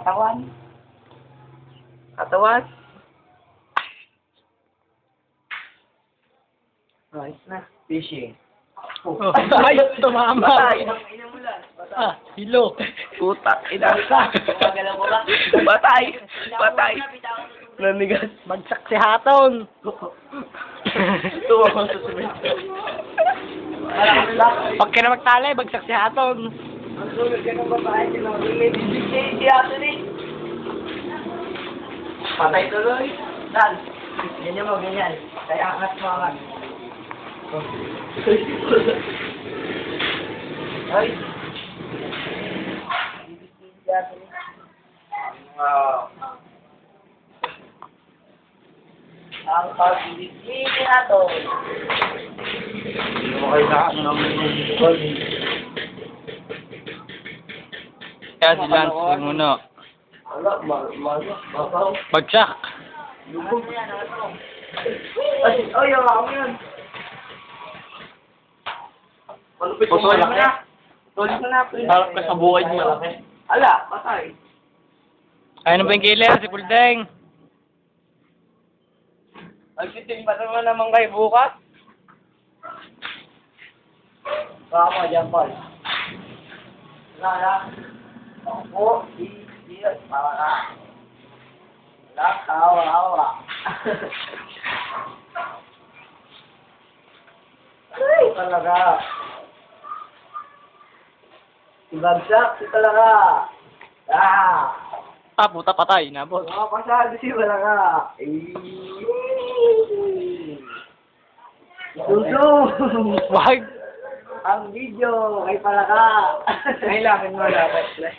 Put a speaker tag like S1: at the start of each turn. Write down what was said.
S1: Katawan. Katawan. Nice na. Fishing.
S2: Oh, ay, tumama.
S1: Batay.
S2: Ah, hilo.
S1: Putak. Inasa. Batay. Batay. Nanigas.
S2: Bagsak si Haton.
S1: Tuwa ko sa semento.
S2: Pag ka na magtalay, bagsak si Haton.
S1: Ang sulit ka ng babae. May bibig si Ato ni. Patay tuloy. Dan. Ganyan mo, ganyan. Kaya angat mo angat. Ay. Ang pag-ibig na to.
S3: Okay na, ng
S2: Kaya si Lance muna.
S1: Wala, mabaw.
S2: Bagsak.
S1: Ay, ako yun. Malupit mo na. Tulis mo na.
S3: harap ka sa buhay niya. Malaki.
S1: Ala, patay.
S2: Kaya na ba yung killer, si Puldeng?
S1: Magsiting pa naman kayo bukas. Baka mo dyan, Paul. Wala. Ako, idiot, para. Wala, tawa. Ay, talaga. Ibagsak, si talaga.
S2: Ah, puta patay, nabot.
S1: Mga pasado si talaga. Suso!
S2: Wag.
S1: Ang video kay Palaka. Kailangan mo dapat.